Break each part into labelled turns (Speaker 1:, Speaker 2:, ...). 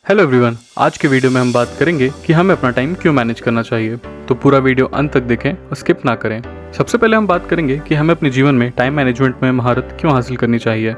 Speaker 1: Hello everyone, आज के video में हम बात करेंगे कि हमें अपना टाइम क्यों मैनेज करना चाहिए। तो पूरा वीडियो अंत तक देखें और स्किप ना करें। सबसे पहले हम बात करेंगे कि हमें अपने जीवन में टाइम मैनेजमेंट में महारत क्यों हासिल करनी चाहिए।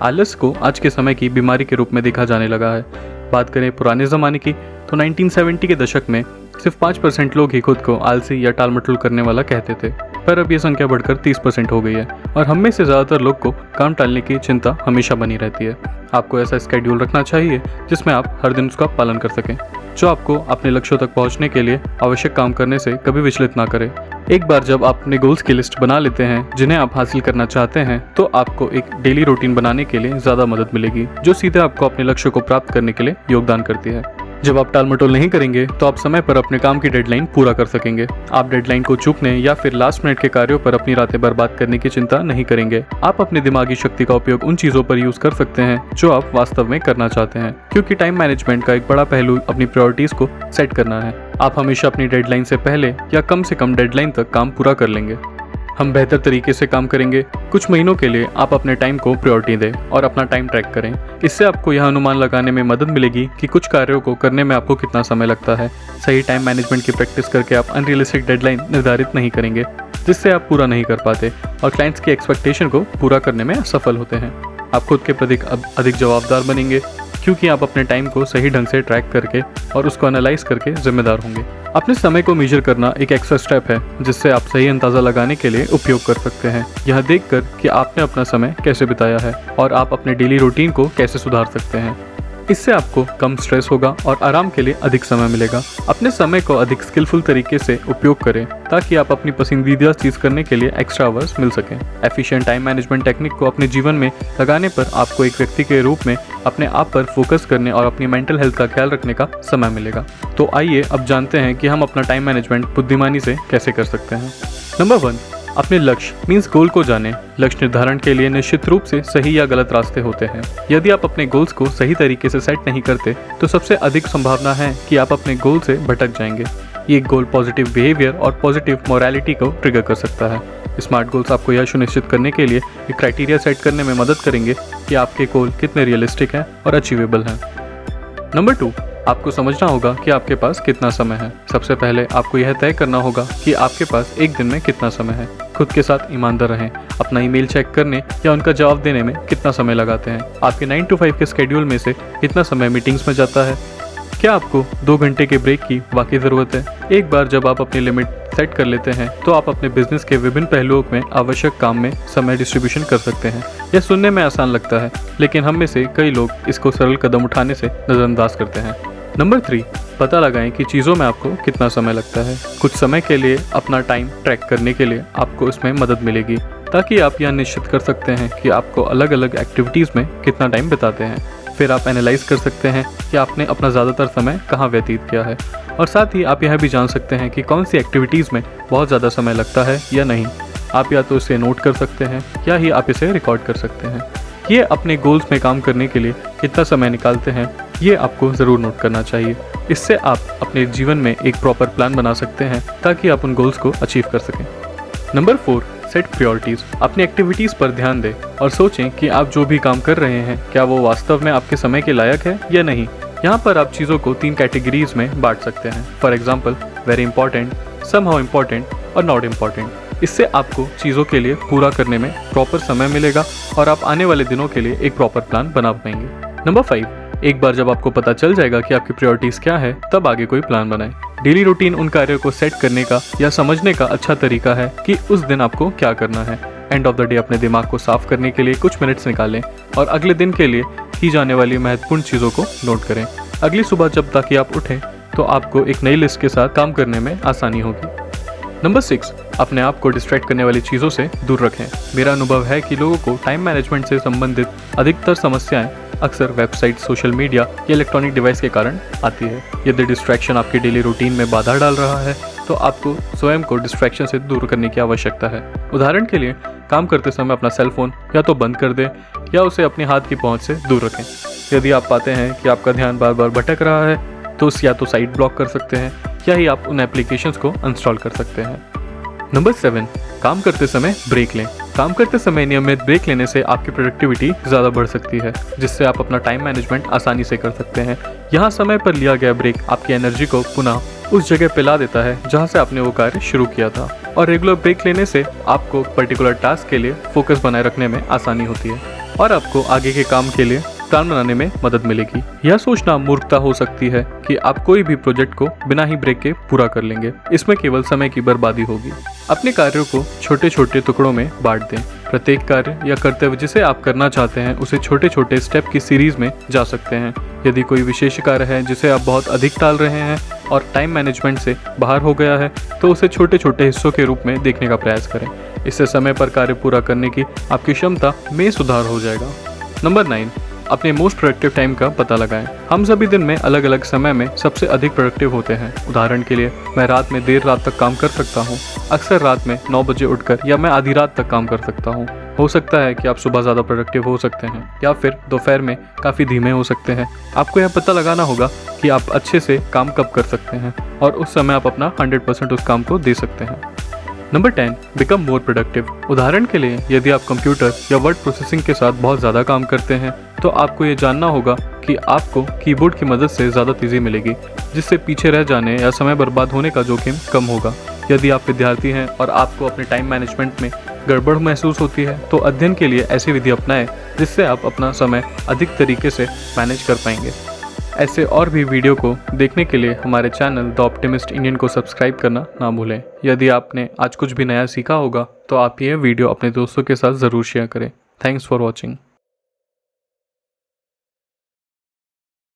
Speaker 1: आलस को आज के समय की बीमारी के रूप में देखा जाने लगा है। बात करें पुराने ज़माने की तो 1970 के दशक में सिर्फ 5% लोग ही खुद को आलसी या टालमटोल करने वाला कहते थे, पर अब ये संख्या बढ़कर 30% हो गई है और हम में से ज़्यादातर लोग को काम टालने की चिंता हमेशा बनी रहती है। आपको ऐसा स्केड्यूल रखना चाहिए जिसमें आप हर दिन उसका पालन कर सकें, जो आपको अपने लक्ष्यों तक पहुंचने के लिए आवश्यक काम करने से कभी विचलित ना करे। एक बार जब आप अपने गोल्स की लिस्ट बना लेते हैं जिन्हें आप हासिल करना चाहते हैं, तो आपको एक डेली रूटीन बनाने के लिए ज़्यादा मदद मिलेगी, जो सीधे आपको अपने लक्ष्य को प्राप्त करने के लिए योगदान करती है। जब आप टालमटोल नहीं करेंगे तो आप समय पर अपने काम की डेडलाइन पूरा कर सकेंगे। आप डेडलाइन को चूकने या फिर लास्ट मिनट के कार्यों पर अपनी रातें बर्बाद करने की चिंता नहीं करेंगे। आप अपनी दिमागी शक्ति का उपयोग उन चीज़ों पर यूज कर सकते हैं जो आप वास्तव में करना चाहते हैं, क्योंकि टाइम मैनेजमेंट का एक बड़ा पहलू अपनी प्रायोरिटीज को सेट करना है। आप हमेशा अपनी डेडलाइन से पहले या कम से कम डेडलाइन तक काम पूरा कर लेंगे। हम बेहतर तरीके से काम करेंगे। कुछ महीनों के लिए आप अपने टाइम को प्रायोरिटी दें और अपना टाइम ट्रैक करें। इससे आपको यह अनुमान लगाने में मदद मिलेगी कि कुछ कार्यों को करने में आपको कितना समय लगता है। सही टाइम मैनेजमेंट की प्रैक्टिस करके आप अनरियलिस्टिक डेडलाइन निर्धारित नहीं करेंगे, जिससे आप पूरा नहीं कर पाते और क्लाइंट्स की एक्सपेक्टेशन को पूरा करने में असफल होते हैं। आप खुद के प्रति अधिक जवाबदार बनेंगे, क्योंकि आप अपने टाइम को सही ढंग से ट्रैक करके और उसको एनालाइज करके जिम्मेदार होंगे। अपने समय को मेजर करना एक एक्स्ट्रा स्टेप है जिससे आप सही अंदाज़ा लगाने के लिए उपयोग कर सकते हैं। यह देखकर कि आपने अपना समय कैसे बिताया है और आप अपने डेली रूटीन को कैसे सुधार सकते हैं। इससे आपको कम स्ट्रेस होगा और आराम के लिए अधिक समय मिलेगा। अपने समय को अधिक स्किलफुल तरीके से उपयोग करें ताकि आप अपनी पसंदीदा चीज़ करने के लिए एक्स्ट्रा आवर्स मिल सकें। एफिशिएंट टाइम मैनेजमेंट टेक्निक को अपने जीवन में लगाने पर आपको एक व्यक्ति के रूप में अपने आप पर फोकस करने और अपनी मेंटल हेल्थ का ख्याल रखने का समय मिलेगा। तो आइए अब जानते हैं कि हम अपना टाइम मैनेजमेंट बुद्धिमानी से कैसे कर सकते हैं। नंबर 1, अपने लक्ष्य मीन्स गोल को जानें। लक्ष्य निर्धारण के लिए निश्चित रूप से सही या गलत रास्ते होते हैं। यदि आप अपने गोल्स को सही तरीके से सेट नहीं करते तो सबसे अधिक संभावना है कि आप अपने गोल से भटक जाएंगे। ये गोल पॉजिटिव बिहेवियर और पॉजिटिव मोरालिटी को ट्रिगर कर सकता है। स्मार्ट गोल्स आपको यह सुनिश्चित करने के लिए एक क्राइटेरिया सेट करने में मदद करेंगे कि आपके गोल कितने रियलिस्टिक हैं और अचीवेबल हैं। नंबर 2, आपको समझना होगा कि आपके पास कितना समय है। सबसे पहले आपको यह तय करना होगा कि आपके पास एक दिन में कितना समय है। खुद के साथ ईमानदार रहें। अपना ईमेल चेक करने या उनका जवाब देने में कितना समय लगाते हैं। आपके 9 to 5 के स्केड्यूल में से कितना समय मीटिंग्स में जाता है। क्या आपको 2 घंटे के ब्रेक की वाकई ज़रूरत है। एक बार जब आप अपनी लिमिट सेट कर लेते हैं तो आप अपने बिजनेस के विभिन्न पहलुओं में आवश्यक काम में समय डिस्ट्रीब्यूशन कर सकते हैं। यह सुनने में आसान लगता है, लेकिन हम में से कई लोग इसको सरल कदम उठाने से नज़रअंदाज करते हैं। नंबर 3, पता लगाएं कि चीज़ों में आपको कितना समय लगता है। कुछ समय के लिए अपना टाइम ट्रैक करने के लिए आपको इसमें मदद मिलेगी, ताकि आप यह निश्चित कर सकते हैं कि आपको अलग अलग एक्टिविटीज़ में कितना टाइम बिताते हैं। फिर आप एनालाइज कर सकते हैं कि आपने अपना ज़्यादातर समय कहाँ व्यतीत किया है, और साथ ही आप यह भी जान सकते हैं कि कौन सी एक्टिविटीज़ में बहुत ज़्यादा समय लगता है या नहीं। आप या तो इसे नोट कर सकते हैं या ही आप इसे रिकॉर्ड कर सकते हैं। ये अपने गोल्स में काम करने के लिए कितना समय निकालते हैं, ये आपको ज़रूर नोट करना चाहिए। इससे आप अपने जीवन में एक प्रॉपर प्लान बना सकते हैं ताकि आप उन गोल्स को अचीव कर सकें। Number 4, set priorities. अपनी एक्टिविटीज़ पर ध्यान दें और सोचें कि आप जो भी काम कर रहे हैं क्या वो वास्तव में आपके समय के लायक है या नहीं। यहाँ पर आप चीज़ों को 3 कैटेगरीज में बांट सकते हैं। For example, very important, somehow important और नॉट इम्पॉर्टेंट। इससे आपको चीज़ों के लिए पूरा करने में प्रॉपर समय मिलेगा और आप आने वाले दिनों के लिए एक प्रॉपर प्लान बना पाएंगे। नंबर 5, एक बार जब आपको पता चल जाएगा कि आपकी प्रायोरिटीज़ क्या है, तब आगे कोई प्लान बनाएं। डेली रूटीन उन कार्यों को सेट करने का या समझने का अच्छा तरीका है कि उस दिन आपको क्या करना है। एंड ऑफ द डे अपने दिमाग को साफ करने के लिए कुछ मिनट्स निकालें और अगले दिन के लिए की जाने वाली महत्वपूर्ण चीज़ों को नोट करें। अगली सुबह जब ताकि आप उठें तो आपको एक नई लिस्ट के साथ काम करने में आसानी होगी। नंबर 6, अपने आप को डिस्ट्रैक्ट करने वाली चीज़ों से दूर रखें। मेरा अनुभव है कि लोगों को टाइम मैनेजमेंट से संबंधित अधिकतर समस्याएं अक्सर वेबसाइट, सोशल मीडिया या इलेक्ट्रॉनिक डिवाइस के कारण आती है। यदि डिस्ट्रैक्शन आपकी डेली रूटीन में बाधा डाल रहा है तो आपको स्वयं को डिस्ट्रैक्शन से दूर करने की आवश्यकता है। उदाहरण के लिए, काम करते समय अपना सेल फोन या तो बंद कर दें या उसे अपने हाथ की पहुंच से दूर रखें। यदि आप पाते हैं कि आपका ध्यान बार बार भटक रहा है तो या तो साइट ब्लॉक कर सकते हैं या ही आप उन एप्लीकेशंस को अनइंस्टॉल कर सकते हैं। नंबर 7, काम करते समय ब्रेक लें। काम करते समय नियमित ब्रेक लेने से आपकी प्रोडक्टिविटी ज़्यादा बढ़ सकती है, जिससे आप अपना टाइम मैनेजमेंट आसानी से कर सकते हैं। यहाँ समय पर लिया गया ब्रेक आपकी एनर्जी को पुनः उस जगह पे ला देता है जहाँ से आपने वो कार्य शुरू किया था, और रेगुलर ब्रेक लेने से आपको पर्टिकुलर टास्क के लिए फोकस बनाए रखने में आसानी होती है और आपको आगे के काम के लिए प्लान बनाने में मदद मिलेगी। यह सोचना मूर्खता हो सकती है कि आप कोई भी प्रोजेक्ट को बिना ही ब्रेक के पूरा कर लेंगे, इसमें केवल समय की बर्बादी होगी। अपने कार्यों को छोटे छोटे टुकड़ों में बांट दें। प्रत्येक कार्य या कर्तव्य जिसे आप करना चाहते हैं उसे छोटे छोटे स्टेप की सीरीज में जा सकते हैं। यदि कोई विशेष कार्य है जिसे आप बहुत अधिक टाल रहे हैं और टाइम मैनेजमेंट से बाहर हो गया है, तो उसे छोटे छोटे हिस्सों के रूप में देखने का प्रयास करें। इससे समय पर कार्य पूरा करने की आपकी क्षमता में सुधार हो जाएगा। नंबर 9, अपने मोस्ट प्रोडक्टिव टाइम का पता लगाएं। हम सभी दिन में अलग अलग समय में सबसे अधिक प्रोडक्टिव होते हैं। उदाहरण के लिए मैं रात में देर रात तक काम कर सकता हूँ, अक्सर रात में 9 बजे उठकर, या मैं आधी रात तक काम कर सकता हूँ। हो सकता है कि आप सुबह ज़्यादा प्रोडक्टिव हो सकते हैं या फिर दोपहर में काफ़ी धीमे हो सकते हैं। आपको यह पता लगाना होगा कि आप अच्छे से काम कब कर सकते हैं और उस समय आप अपना 100% उस काम को दे सकते हैं। Number 10, become more productive. उदाहरण के लिए यदि आप कंप्यूटर या वर्ड प्रोसेसिंग के साथ बहुत ज़्यादा काम करते हैं तो आपको ये जानना होगा कि आपको कीबोर्ड की मदद से ज़्यादा तेज़ी मिलेगी, जिससे पीछे रह जाने या समय बर्बाद होने का जोखिम कम होगा। यदि आप विद्यार्थी हैं और आपको अपने टाइम मैनेजमेंट में गड़बड़ महसूस होती है तो अध्ययन के लिए ऐसी विधि अपनाएं जिससे आप अपना समय अधिक तरीके से मैनेज कर पाएंगे। ऐसे और भी वीडियो को देखने के लिए हमारे चैनल द ऑप्टिमिस्ट इंडियन को सब्सक्राइब करना ना भूलें। यदि आपने आज कुछ भी नया सीखा होगा तो आप ये वीडियो अपने दोस्तों के साथ ज़रूर शेयर करें। Thanks for watching.